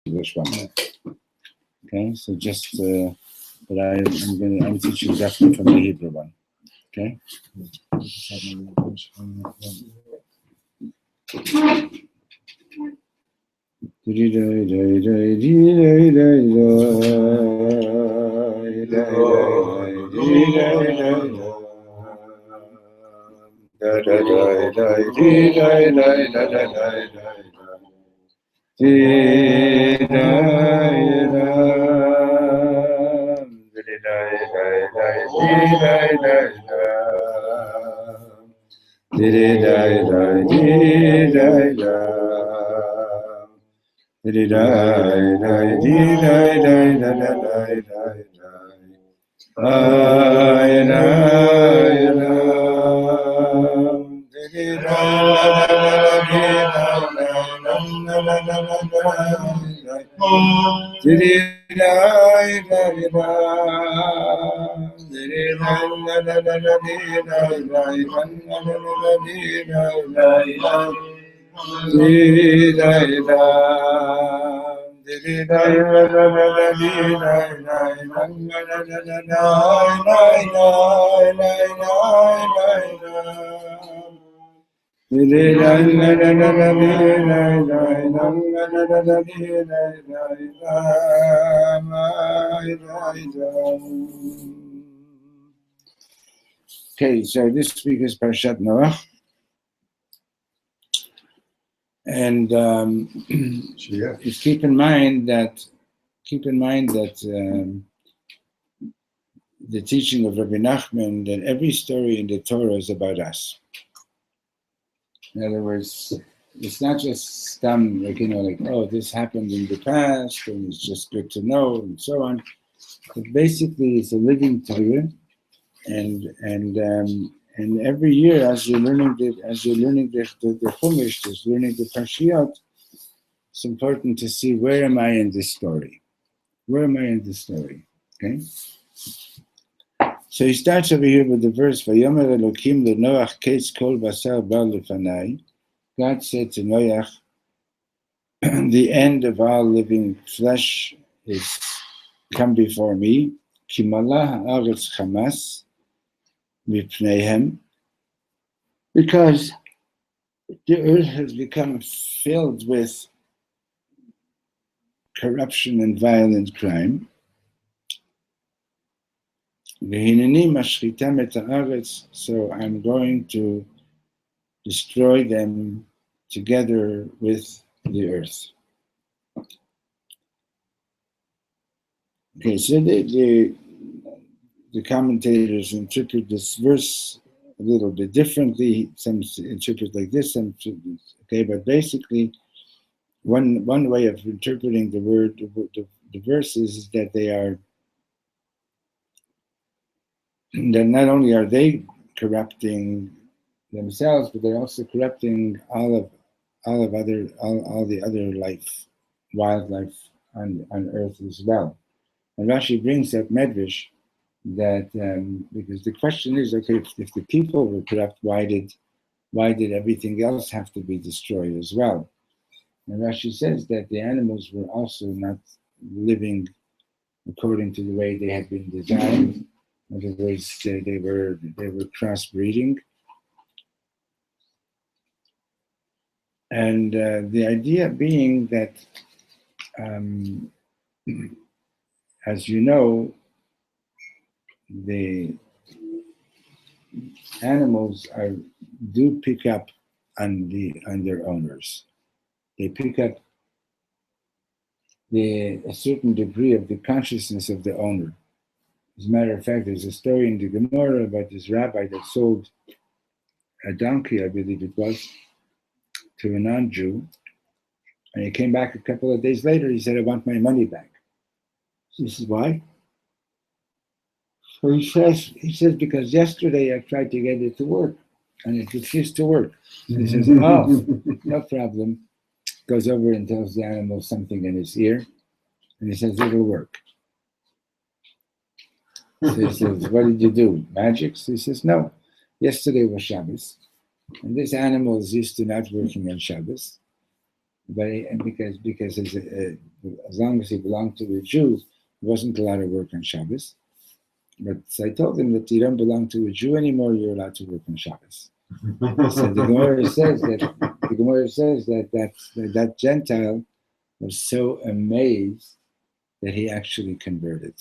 English one. Okay, so just, but I'm teaching definitely from the Hebrew one. Okay. Okay, so this week is Parshat Noach, and just keep in mind that the teaching of Rabbi Nachman, that every story in the Torah is about us. In other words, it's not just like oh, this happened in the past, and it's just good to know, and so on. But basically, it's a living Torah, and every year, as you're learning the Chumash, as learning the Parshiot, it's important to see where am I in this story. Where am I in this story? Okay. So he starts over here with the verse, "Vayomer Elokim leNoach Ketz kol basar bar lefanai." God said to Noach, "The end of all living flesh is come before me. Ki malah haaretz chamas mipneihem." Because the earth has become filled with corruption and violent crime. So I'm going to destroy them together with the earth. Okay, so the commentators interpret this verse a little bit differently. Some interpret like this, some okay, but basically, one way of interpreting the verses is that that not only are they corrupting themselves, but they're also corrupting all the other wildlife on earth as well. And Rashi brings up Medrash that because the question is, okay, if the people were corrupt, why did everything else have to be destroyed as well? And Rashi says that the animals were also not living according to the way they had been designed. In other words, they were crossbreeding, and the idea being that, as you know, the animals do pick up on their owners. They pick up a certain degree of the consciousness of the owner. As a matter of fact, there's a story in the Gemara about this rabbi that sold a donkey, I believe it was, to a non-Jew, and he came back a couple of days later. He said, "I want my money back." He says, "Why?" So he says, "Because yesterday I tried to get it to work, and it refused to work." So he says, "Oh, no problem." Goes over and tells the animal something in his ear, and he says, "It'll work." So he says, "What did you do? Magic?" So he says, "No. Yesterday was Shabbos, and this animal is used to not working on Shabbos. but because as long as he belonged to the Jews, there wasn't allowed to work on Shabbos. But I told him that you don't belong to a Jew anymore. You're allowed to work on Shabbos. So the Gemara says that Gentile was so amazed that he actually converted,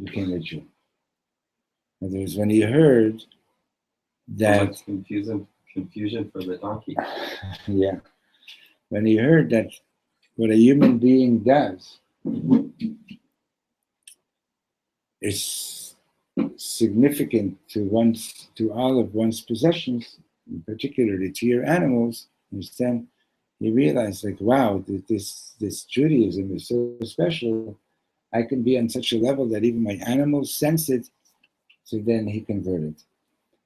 became a Jew. In other words, when he heard that confusion for the donkey. Yeah, when he heard that what a human being does is significant to all of one's possessions, particularly to your animals, then he realized, like, wow, this Judaism is so special. I can be on such a level that even my animals sense it. So then he converted.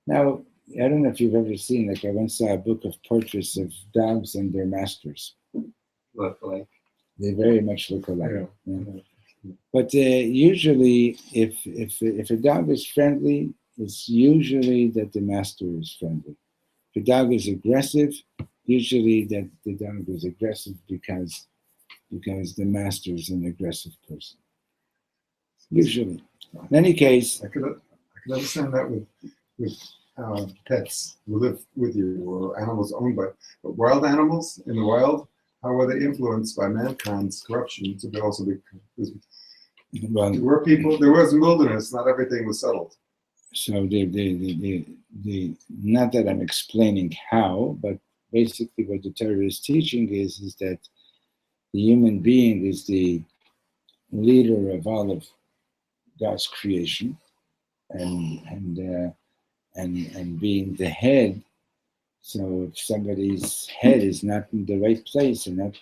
Now, I don't know if you've ever seen, like, I once saw a book of portraits of dogs and their masters. Look alike. They very much look alike. Yeah. Yeah. But usually, if a dog is friendly, it's usually that the master is friendly. If a dog is aggressive, usually that the dog is aggressive because the master is an aggressive person. Usually. In any case, I could understand that with pets who live with you or animals owned by, but wild animals in the wild, how are they influenced by mankind's corruption to be also be? Well, there were people. There was wilderness. Not everything was settled. So the not that I'm explaining how, but basically what the Torah is teaching is that the human being is the leader of all of God's creation, and being the head. So if somebody's head is not in the right place and not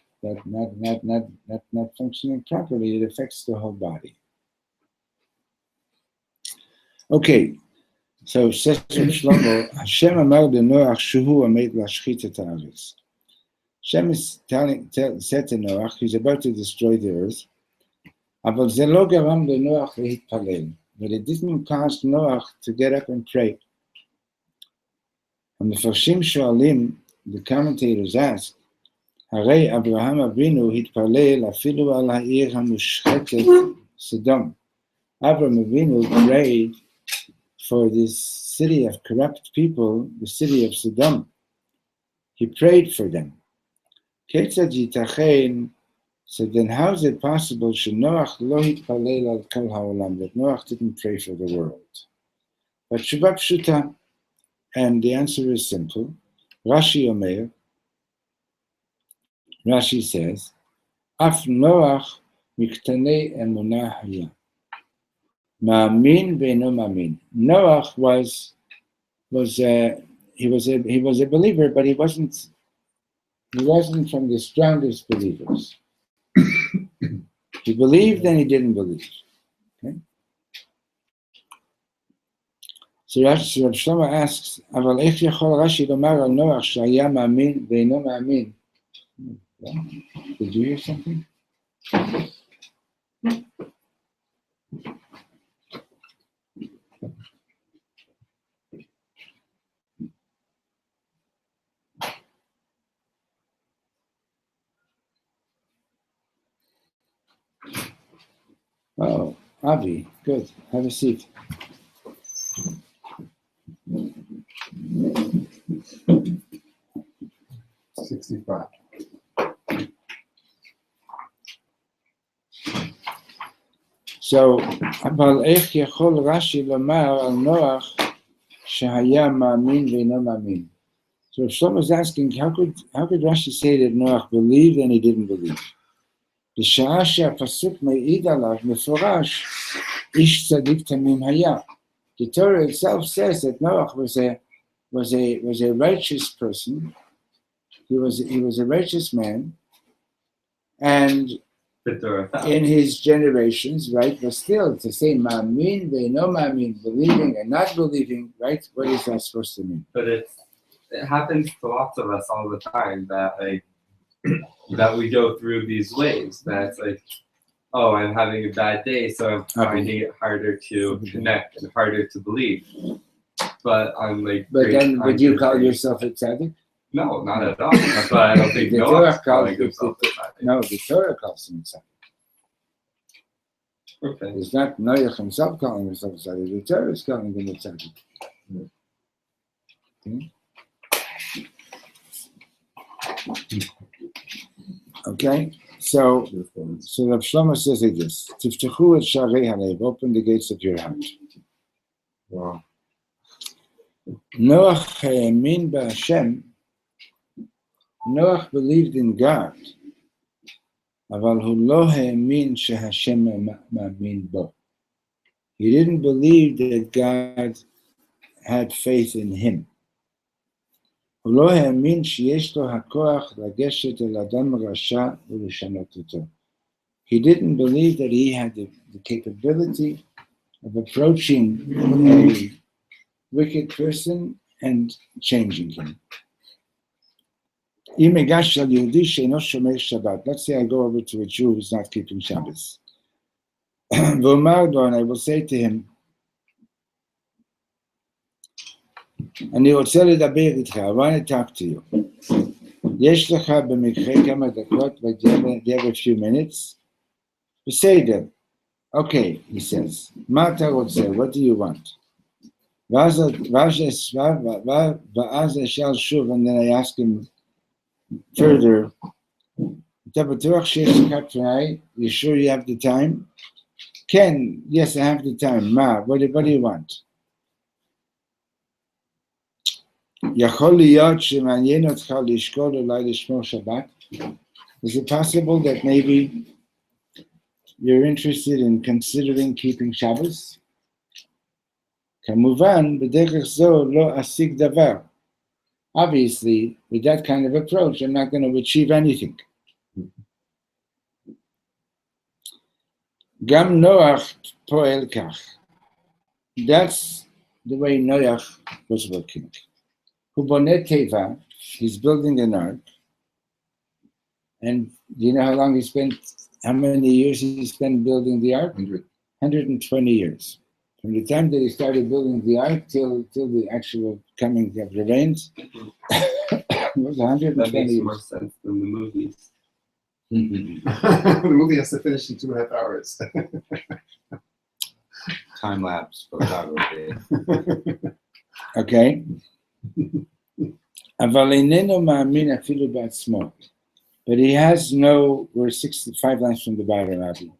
functioning properly, it affects the whole body. Okay, so says Shlomo, Hashem amar Noach shuhu amed lashchit et haaretz. Hashem said to Noach, he's about to destroy the earth. אבל זה לא גרם לנוח להתפלל, but it didn't cause Noach to get up and pray. המפרשים שואלים, the commentators ask, הרי אברהם אבינו התפלל אפילו על העיר המושחתת סדום. Abraham Avinu prayed for this city of corrupt people, the city of Sodom. He prayed for them. כיצד ייתכן, so then how is it possible שנוח לא התפלל על כל העולם, that Noach didn't pray for the world? But תשובה פשוטה, and the answer is simple. Rashi Omer, Rashi says, אף נוח מקטני אמונה היה. מאמין ואינו מאמין. Noach was a believer, but he wasn't from the strongest believers. He believed and he didn't believe. Okay? So Rav Shlomo asks, אבל איך יכול רש"י לומר על נוח שהיה מאמין ואינו מאמין? Did you hear something? Oh, Avi, good. Have a seat. $65. So, אבל איך יכול רש"י לומר על נוח שהיה מאמין ואינו מאמין? So if Shlomo is asking, how could Rashi say that Noach believed and he didn't believe? בשעה שהפסוק מעיד עליו מפורש, איש צדיק תמים היה. The Torah itself says that Noach was a righteous person. He was a righteous man, and in his generations, right? But still, to say ma'amin ve'ino ma'amin, believing and not believing, right? What is that supposed to mean? But it happens to lots of us all the time that that we go through these waves. That's like, oh, I'm having a bad day, so I'm finding it harder to connect and harder to believe. But I'm like, but then would you call yourself a tzaddik? No, not at all. That's why I don't think The Noah Torah was calling calls himself a tzaddik. No, the Torah calls him tzaddik. Okay. It's not Noach himself calling himself tzaddik. The Torah is calling him a tzaddik. Okay, so Rav Shlomo says like this: Tiftachu et sharei halev, open the gates of your heart. Wow. Noach ha'amin b'Hashem. Noach believed in God, אבל הוא לא האמין שהשם מאמין בו. He didn't believe that God had faith in him. הוא לא האמין שיש לו הכוח לגשת אל אדם רשע ולשנות אותו. He didn't believe that he had the capability of approaching a wicked person and changing him. אם אגש על יהודי שאינו שומר שבת, let's say I go over to a Jew who's not keeping Shabbos. ואומר לו, and I will say to him, אני רוצה לדבר איתך, I want to talk to you. יש לך במקרה כמה דקות, but you have a few minutes? בסדר. Okay, he says, מה אתה רוצה? What do you want? ואז אשאל שוב, and then I ask him further, אתה בטוח שיש לך פנאי? You sure you have the time? כן, yes, I have the time. מה? What do you want? יכול להיות שמעניין אותך לשקול אולי לשמור שבת? Is it possible that maybe you're interested in considering keeping Shabbos? כמובן, בדרך זו לא אשיג דבר. Obviously, with that kind of approach, I'm not going to achieve anything. גם נוח פועל כך. That's the way Noach was working. הוא בונה תיבה, he's building an ark, and do you know how long he spent, how many years he spent building the ark? 120 years. From the time that he started building the ark till the actual coming of the rains, it was 120 That makes years. more sense than the movies. The movie has to finish in 2.5 hours. Time lapse photography. Okay. אבל איננו מאמין אפילו בעצמו. But he has no, we're 65 lines from the bottom, Abby.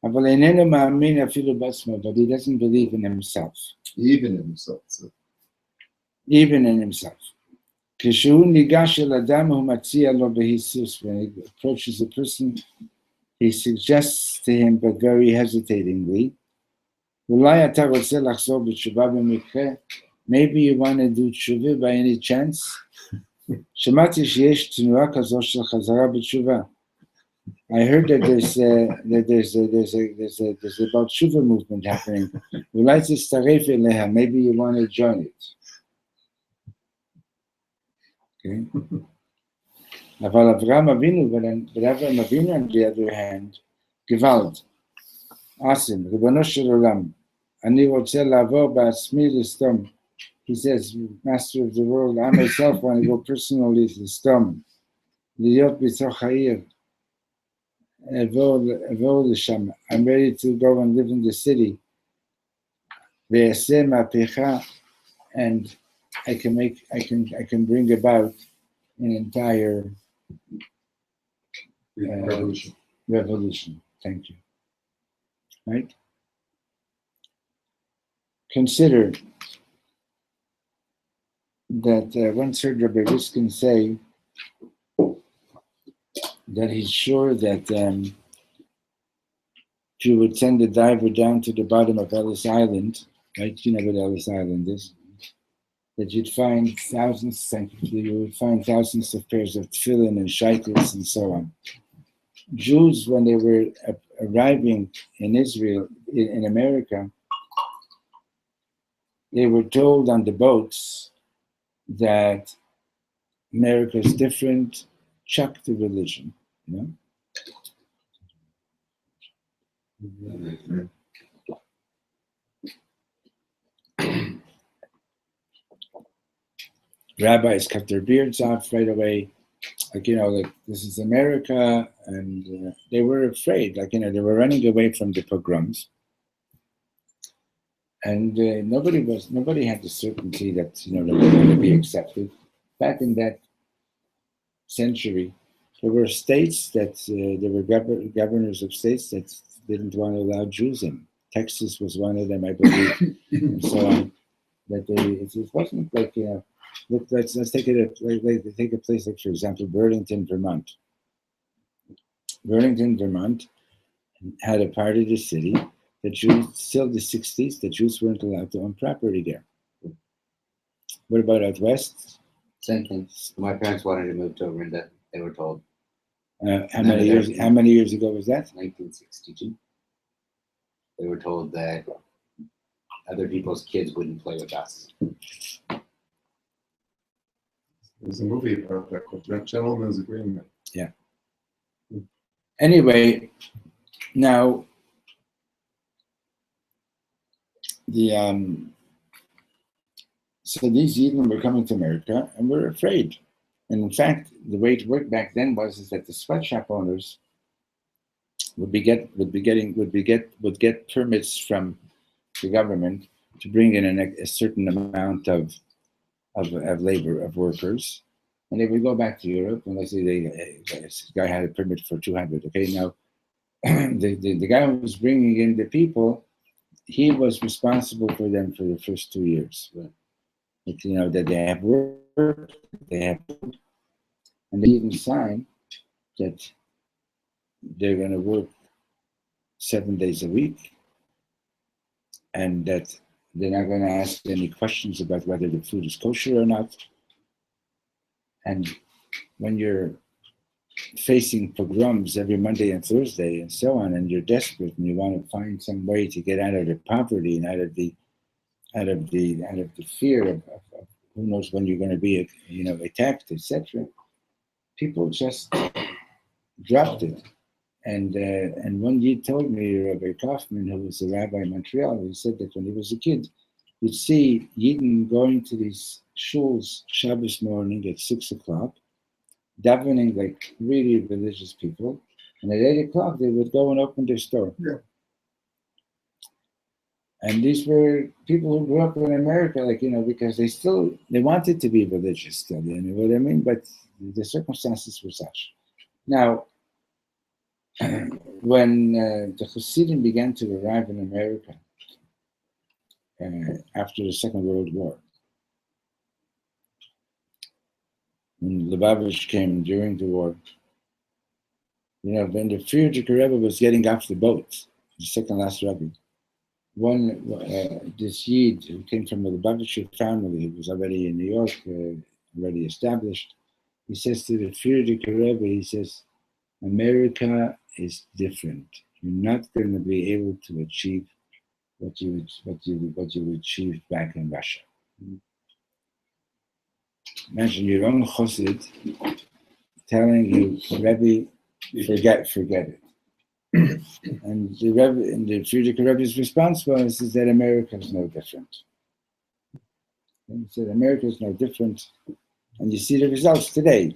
אבל איננו מאמין אפילו בעצמו, but he doesn't believe in himself. Even in himself. So. Even in himself. כשהוא ניגש אל אדם הוא מציע לו בהיסוס. When he approaches a person, he suggests to him, but very hesitatingly, אולי אתה רוצה לחזור בתשובה במקרה? Maybe you want to do tshuva by any chance? שמעתי שיש תנועה כזו של חזרה בתשובה. I heard that there's about tshuva movement happening. אולי תצטרף אליה, maybe you want to join it. Okay. אבל אברהם אבינו, on the other hand, גוואלד, אסם, ריבונו של עולם, אני רוצה לעבור בעצמי לסתום. He says, Master of the world, I myself want to go personally to the Stom, להיות בתוך העיר, אעבור לשם. I'm ready to go and live in the city. ואעשה מהפכה, and I can bring about an entire revolution. Thank you. Right? Consider that once heard Rabbi Riskin say that he's sure that you would send a diver down to the bottom of Ellis Island, right? You know what Ellis Island is. That you'd find thousands of pairs of tefillin and shaykels and so on. Jews, when they were arriving in Israel, in America, they were told on the boats that America is different, chuck the religion, you know? Rabbis cut their beards off right away. Like, like this is America, and they were afraid. Like, they were running away from the pogroms, and nobody had the certainty that they were going to be accepted. Back in that century, there were states that there were governors of states that didn't want to allow Jews in. Texas was one of them, I believe, and so on. That it wasn't like let's take take a place like, for example, Burlington, Vermont. Burlington, Vermont had a part of the city that Jews, still the 60s, the Jews weren't allowed to own property there. What about out west? Same thing. My parents wanted to move to Orinda. They were told. How many years ago was that? 1962. They were told that other people's kids wouldn't play with us. There's a movie about that called Gentleman's Agreement. Yeah. Anyway, now so these Yidden were coming to America and were afraid. And in fact, the way it worked back then was that the sweatshop owners would get permits from the government to bring in a certain amount of labor, of workers, and they would go back to Europe. And let's say this guy had a permit for 200. Okay, now the guy who was bringing in the people, he was responsible for them for the first 2 years. But, that they have work, they have food, and they even sign that they're going to work 7 days a week, and that they're not going to ask any questions about whether the food is kosher or not. And when you're facing pogroms every Monday and Thursday and so on, and you're desperate and you want to find some way to get out of the poverty and out of the fear of who knows when you're going to be attacked, etc., people just dropped it. And one Yid told me, Rabbi Kaufman, who was a rabbi in Montreal, he said that when he was a kid, you'd see Yidden going to these shuls Shabbos morning at 6 o'clock, davening like really religious people, and at 8 o'clock they would go and open their store. Yeah. And these were people who grew up in America, because they wanted to be religious still, you know what I mean? But the circumstances were such. Now, when the Hasidim began to arrive in America after the Second World War, when Lubavitch came during the war, when the Friedrich Rebbe was getting off the boat, the second last Rebbe, this Yid who came from a Lubavitcher family, who was already in New York, already established, he says to the Friedrich Rebbe, he says, America is different. You're not going to be able to achieve what you achieved back in Russia. Imagine your own chassid telling you, Rebbe, forget it. And the Friedrich Rebbe's response was that America is no different. And he said, America is no different. And you see the results today,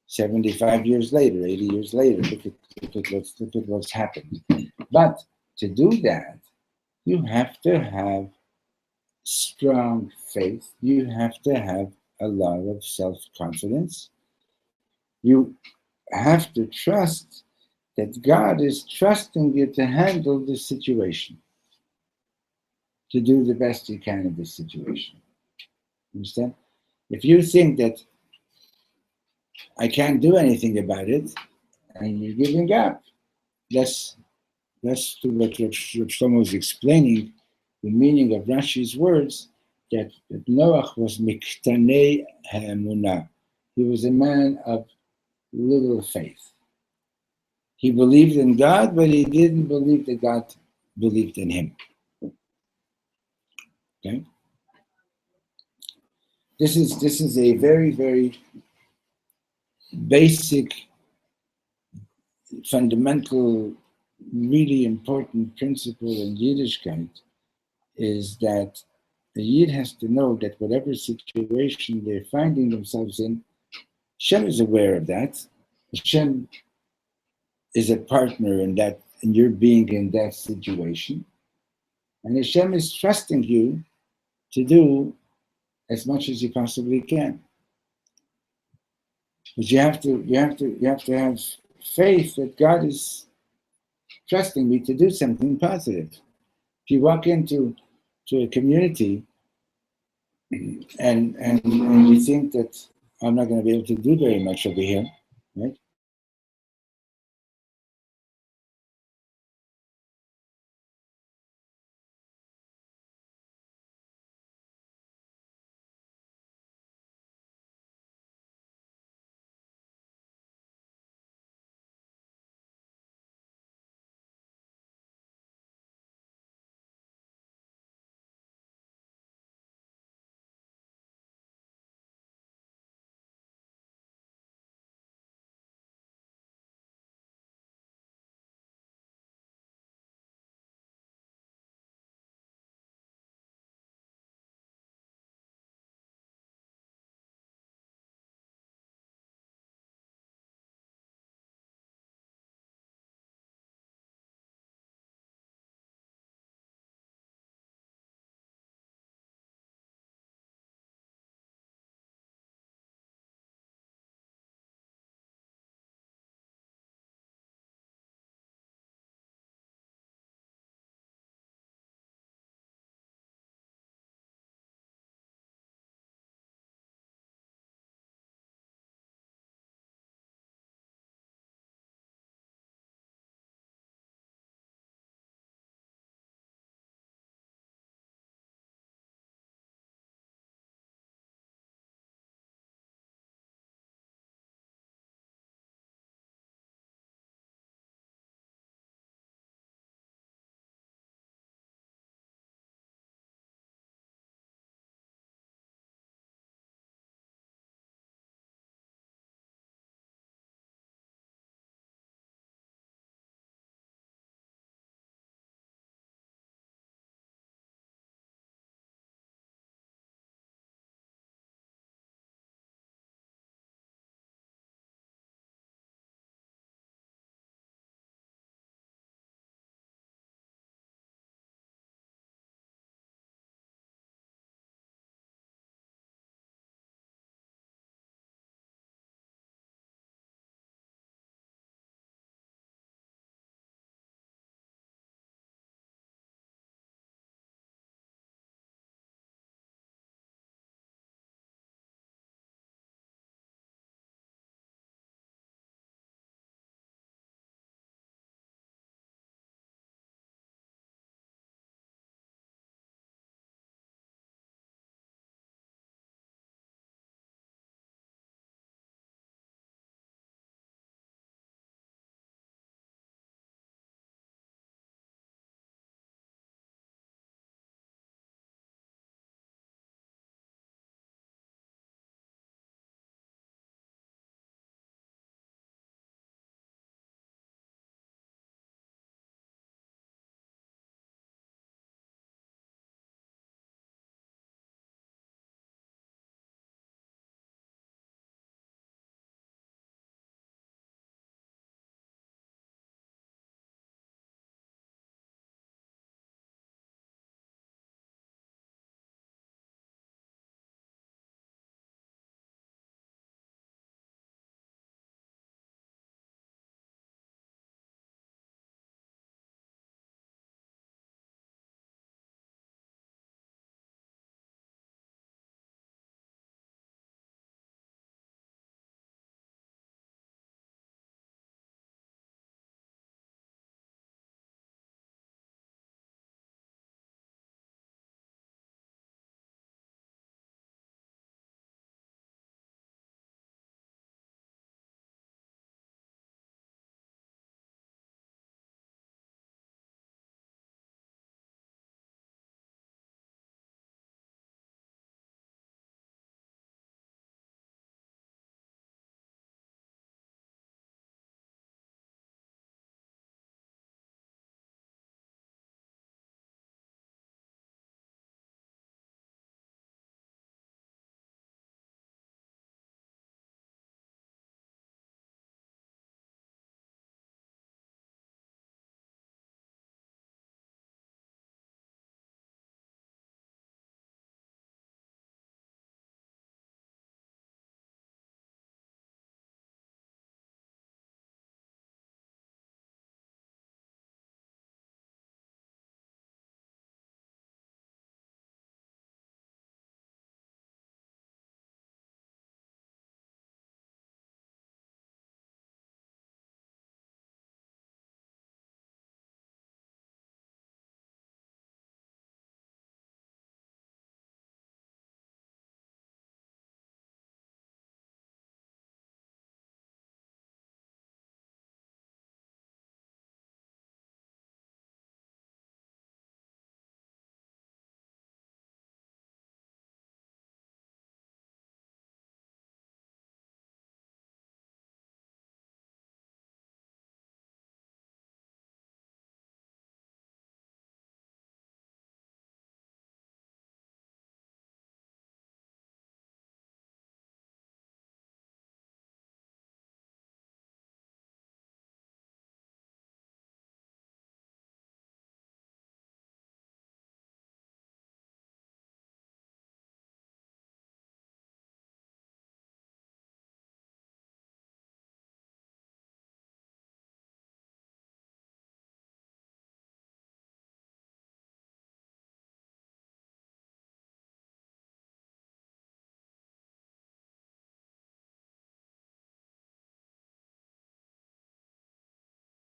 75 years later, 80 years later, look at what's happened. But to do that, you have to have strong faith. You have to have a lot of self-confidence. You have to trust that God is trusting you to handle this situation, to do the best you can in this situation. Understand? If you think that I can't do anything about it, and you're giving up, that's to what Shlomo is explaining, the meaning of Rashi's words, that Noach was miktanei ha'emunah. He was a man of little faith. He believed in God, but he didn't believe that God believed in him. Okay? This is a very, very basic, fundamental, really important principle in Yiddishkeit, is that The Yid has to know that whatever situation they're finding themselves in, Hashem is aware of that. Hashem is a partner in that, in your being in that situation. And Hashem is trusting you to do as much as you possibly can. But you have to have faith that God is trusting me to do something positive. If you walk into a community and you think that I'm not going to be able to do very much over here, right?